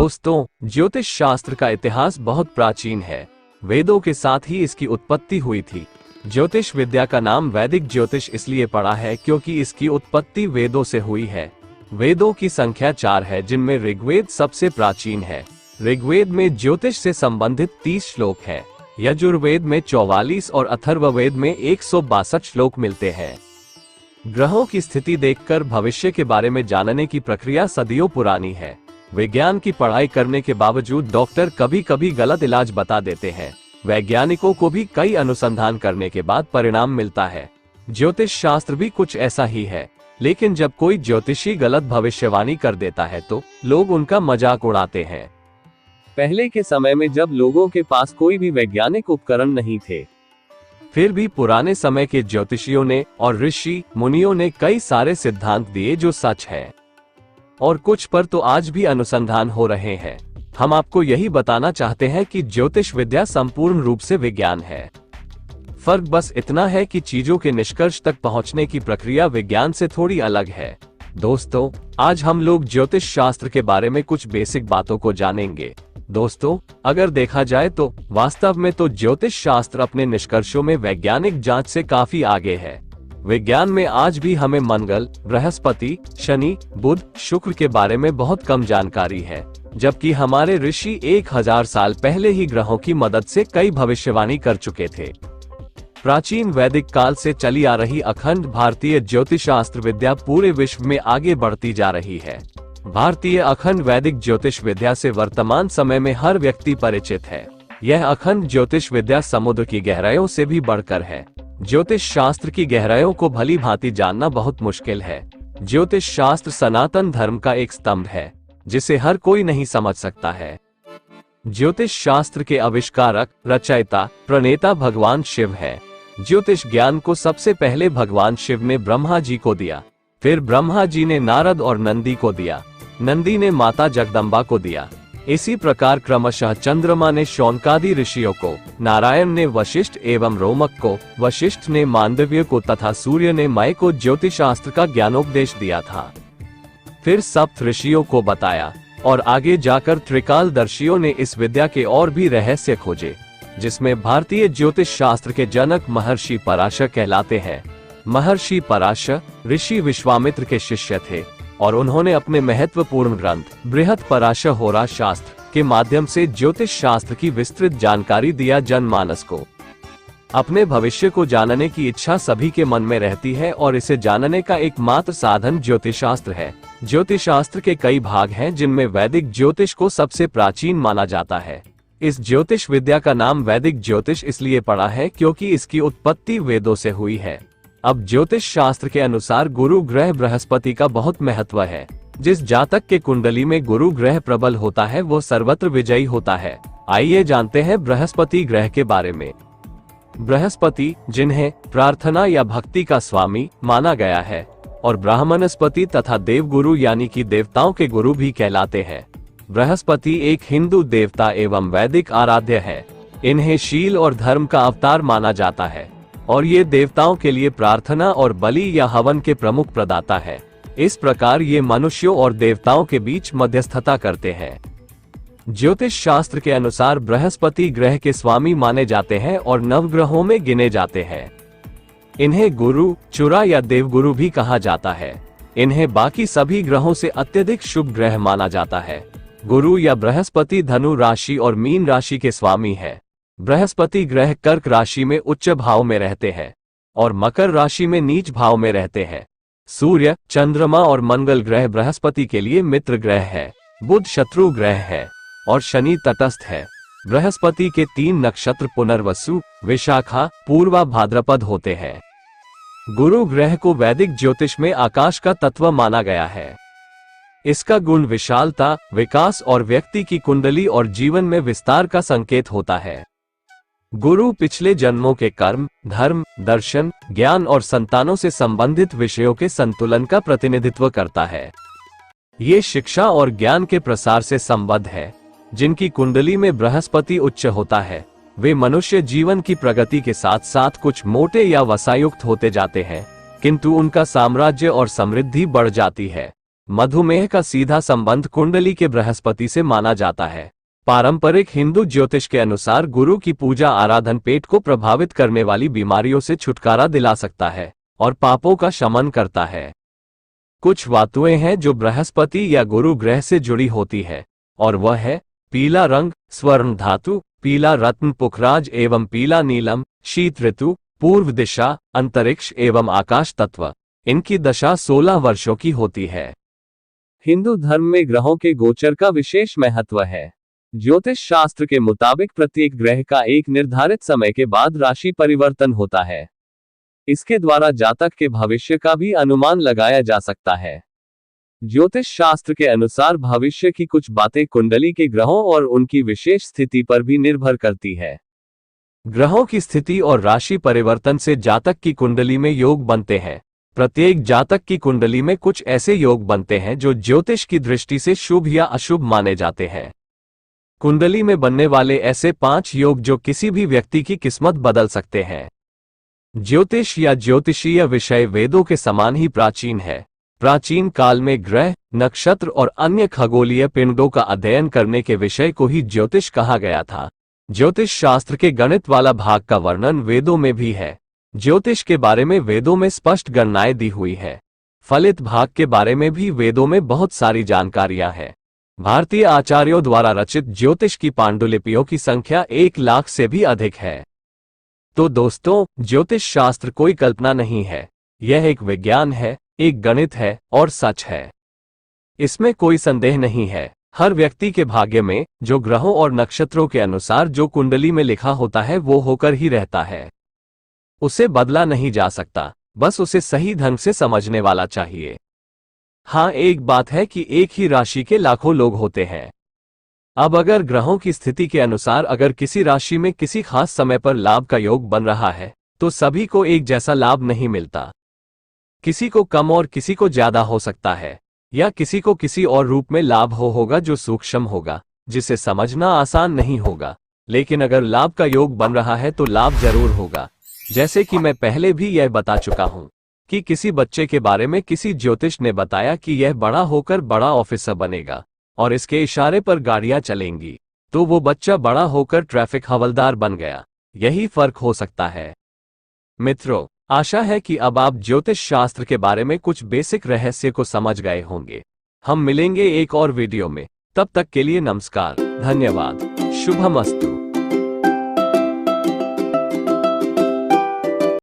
दोस्तों, ज्योतिष शास्त्र का इतिहास बहुत प्राचीन है। वेदों के साथ ही इसकी उत्पत्ति हुई थी। ज्योतिष विद्या का नाम वैदिक ज्योतिष इसलिए पड़ा है क्योंकि इसकी उत्पत्ति वेदों से हुई है। वेदों की संख्या 4 है, जिनमें ऋग्वेद सबसे प्राचीन है। ऋग्वेद में ज्योतिष से संबंधित 30 श्लोक हैं। यजुर्वेद में 44 और अथर्ववेद में 162 श्लोक मिलते हैं। ग्रहों की स्थिति देखकर भविष्य के बारे में जानने की प्रक्रिया सदियों पुरानी है। विज्ञान की पढ़ाई करने के बावजूद डॉक्टर कभी कभी गलत इलाज बता देते हैं। वैज्ञानिकों को भी कई अनुसंधान करने के बाद परिणाम मिलता है। ज्योतिष शास्त्र भी कुछ ऐसा ही है, लेकिन जब कोई ज्योतिषी गलत भविष्यवाणी कर देता है तो लोग उनका मजाक उड़ाते हैं। पहले के समय में जब लोगों के पास कोई भी वैज्ञानिक उपकरण नहीं थे, फिर भी पुराने समय के ज्योतिषियों ने और ऋषि मुनियों ने कई सारे सिद्धांत दिए जो सच है, और कुछ पर तो आज भी अनुसंधान हो रहे हैं। हम आपको यही बताना चाहते हैं कि ज्योतिष विद्या संपूर्ण रूप से विज्ञान है। फर्क बस इतना है कि चीजों के निष्कर्ष तक पहुंचने की प्रक्रिया विज्ञान से थोड़ी अलग है। दोस्तों, आज हम लोग ज्योतिष शास्त्र के बारे में कुछ बेसिक बातों को जानेंगे। दोस्तों, अगर देखा जाए तो वास्तव में तो ज्योतिष शास्त्र अपने निष्कर्षों में वैज्ञानिक जांच से काफी आगे है। विज्ञान में आज भी हमें मंगल, बृहस्पति, शनि, बुध, शुक्र के बारे में बहुत कम जानकारी है, जबकि हमारे ऋषि 1000 साल पहले ही ग्रहों की मदद से कई भविष्यवाणी कर चुके थे। प्राचीन वैदिक काल से चली आ रही अखंड भारतीय ज्योतिषशास्त्र विद्या पूरे विश्व में आगे बढ़ती जा रही है। भारतीय अखंड वैदिक ज्योतिष विद्या से वर्तमान समय में हर व्यक्ति परिचित है। यह अखंड ज्योतिष विद्या समुद्र की गहराइयों से भी बढ़कर है। ज्योतिष शास्त्र की गहराइयों को भली भांति जानना बहुत मुश्किल है। ज्योतिष शास्त्र सनातन धर्म का एक स्तंभ है, जिसे हर कोई नहीं समझ सकता है। ज्योतिष शास्त्र के आविष्कारक, रचयिता, प्रणेता भगवान शिव है। ज्योतिष ज्ञान को सबसे पहले भगवान शिव ने ब्रह्मा जी को दिया, फिर ब्रह्मा जी ने नारद और नंदी को दिया, नंदी ने माता जगदम्बा को दिया। इसी प्रकार क्रमशः चंद्रमा ने शौनकादि ऋषियों को, नारायण ने वशिष्ठ एवं रोमक को, वशिष्ठ ने मांडव्य को तथा सूर्य ने मय को ज्योतिष शास्त्र का ज्ञानोपदेश दिया था। फिर सप्त ऋषियों को बताया और आगे जाकर त्रिकालदर्शियों ने इस विद्या के और भी रहस्य खोजे, जिसमें भारतीय ज्योतिष शास्त्र के जनक महर्षि पराशर कहलाते हैं। महर्षि पराशर ऋषि विश्वामित्र के शिष्य थे और उन्होंने अपने महत्वपूर्ण ग्रंथ बृहत पराशर होरा शास्त्र के माध्यम से ज्योतिष शास्त्र की विस्तृत जानकारी दिया जनमानस को। अपने भविष्य को जानने की इच्छा सभी के मन में रहती है और इसे जानने का एकमात्र साधन ज्योतिष शास्त्र है। ज्योतिष शास्त्र के कई भाग हैं, जिनमें वैदिक ज्योतिष को सबसे प्राचीन माना जाता है। इस ज्योतिष विद्या का नाम वैदिक ज्योतिष इसलिए पड़ा है क्योंकि इसकी उत्पत्ति वेदों से हुई है। अब ज्योतिष शास्त्र के अनुसार गुरु ग्रह बृहस्पति का बहुत महत्व है। जिस जातक के कुंडली में गुरु ग्रह प्रबल होता है वो सर्वत्र विजयी होता है। आइए जानते हैं बृहस्पति ग्रह के बारे में। बृहस्पति, जिन्हें प्रार्थना या भक्ति का स्वामी माना गया है और ब्राह्मणस्पति तथा देवगुरु यानी कि देवताओं के गुरु भी कहलाते हैं। बृहस्पति एक हिंदू देवता एवं वैदिक आराध्य है। इन्हें शील और धर्म का अवतार माना जाता है और ये देवताओं के लिए प्रार्थना और बलि या हवन के प्रमुख प्रदाता है। इस प्रकार ये मनुष्यों और देवताओं के बीच मध्यस्थता करते हैं। ज्योतिष शास्त्र के अनुसार बृहस्पति ग्रह के स्वामी माने जाते हैं और नवग्रहों में गिने जाते हैं। इन्हें गुरु, चुरा या देवगुरु भी कहा जाता है। इन्हें बाकी सभी ग्रहों से अत्यधिक शुभ ग्रह माना जाता है। गुरु या बृहस्पति धनु राशि और मीन राशि के स्वामी है। बृहस्पति ग्रह कर्क राशि में उच्च भाव में रहते हैं और मकर राशि में नीच भाव में रहते हैं। सूर्य, चंद्रमा और मंगल ग्रह बृहस्पति के लिए मित्र ग्रह है। बुध शत्रु ग्रह है और शनि तटस्थ है। बृहस्पति के 3 नक्षत्र पुनर्वसु, विशाखा, पूर्वा, भाद्रपद होते हैं। गुरु ग्रह को वैदिक ज्योतिष में आकाश का तत्व माना गया है। इसका गुण विशालता, विकास और व्यक्ति की कुंडली और जीवन में विस्तार का संकेत होता है। गुरु पिछले जन्मों के कर्म, धर्म, दर्शन, ज्ञान और संतानों से संबंधित विषयों के संतुलन का प्रतिनिधित्व करता है। ये शिक्षा और ज्ञान के प्रसार से संबद्ध है। जिनकी कुंडली में बृहस्पति उच्च होता है, वे मनुष्य जीवन की प्रगति के साथ साथ कुछ मोटे या वसायुक्त होते जाते हैं, किंतु उनका साम्राज्य और समृद्धि बढ़ जाती है। मधुमेह का सीधा संबंध कुंडली के बृहस्पति से माना जाता है। पारंपरिक हिंदू ज्योतिष के अनुसार गुरु की पूजा आराधन पेट को प्रभावित करने वाली बीमारियों से छुटकारा दिला सकता है और पापों का शमन करता है। कुछ वातुएं हैं जो बृहस्पति या गुरु ग्रह से जुड़ी होती है, और वह है पीला रंग, स्वर्ण धातु, पीला रत्न पुखराज एवं पीला नीलम, शीत ऋतु, पूर्व दिशा, अंतरिक्ष एवं आकाश तत्व। इनकी दशा 16 वर्षों की होती है। हिंदू धर्म में ग्रहों के गोचर का विशेष महत्व है। ज्योतिष शास्त्र के मुताबिक प्रत्येक ग्रह का एक निर्धारित समय के बाद राशि परिवर्तन होता है। इसके द्वारा जातक के भविष्य का भी अनुमान लगाया जा सकता है। ज्योतिष शास्त्र के अनुसार भविष्य की कुछ बातें कुंडली के ग्रहों और उनकी विशेष स्थिति पर भी निर्भर करती है। ग्रहों की स्थिति और राशि परिवर्तन से जातक की कुंडली में योग बनते हैं। प्रत्येक जातक की कुंडली में कुछ ऐसे योग बनते हैं जो ज्योतिष की दृष्टि से शुभ या अशुभ माने जाते हैं। कुंडली में बनने वाले ऐसे 5 योग जो किसी भी व्यक्ति की किस्मत बदल सकते हैं। ज्योतिष या ज्योतिषीय विषय वेदों के समान ही प्राचीन है। प्राचीन काल में ग्रह, नक्षत्र और अन्य खगोलीय पिंडों का अध्ययन करने के विषय को ही ज्योतिष कहा गया था। ज्योतिष शास्त्र के गणित वाला भाग का वर्णन वेदों में भी है। ज्योतिष के बारे में वेदों में स्पष्ट गणनाएं दी हुई है। फलित भाग के बारे में भी वेदों में बहुत सारी जानकारियां हैं। भारतीय आचार्यों द्वारा रचित ज्योतिष की पांडुलिपियों की संख्या 1 लाख से भी अधिक है। तो दोस्तों, ज्योतिष शास्त्र कोई कल्पना नहीं है, यह एक विज्ञान है, एक गणित है और सच है। इसमें कोई संदेह नहीं है। हर व्यक्ति के भाग्य में जो ग्रहों और नक्षत्रों के अनुसार जो कुंडली में लिखा होता है वो होकर ही रहता है। उसे बदला नहीं जा सकता, बस उसे सही ढंग से समझने वाला चाहिए। हाँ, एक बात है कि एक ही राशि के लाखों लोग होते हैं। अब अगर ग्रहों की स्थिति के अनुसार अगर किसी राशि में किसी खास समय पर लाभ का योग बन रहा है तो सभी को एक जैसा लाभ नहीं मिलता। किसी को कम और किसी को ज्यादा हो सकता है, या किसी को किसी और रूप में लाभ होगा जो सूक्ष्म होगा, जिसे समझना आसान नहीं होगा। लेकिन अगर लाभ का योग बन रहा है तो लाभ जरूर होगा। जैसे कि मैं पहले भी यह बता चुका हूं कि किसी बच्चे के बारे में किसी ज्योतिष ने बताया कि यह बड़ा होकर बड़ा ऑफिसर बनेगा और इसके इशारे पर गाड़ियां चलेंगी, तो वो बच्चा बड़ा होकर ट्रैफिक हवलदार बन गया। यही फर्क हो सकता है। मित्रों, आशा है कि अब आप ज्योतिष शास्त्र के बारे में कुछ बेसिक रहस्य को समझ गए होंगे। हम मिलेंगे एक और वीडियो में। तब तक के लिए नमस्कार, धन्यवाद, शुभमस्तु।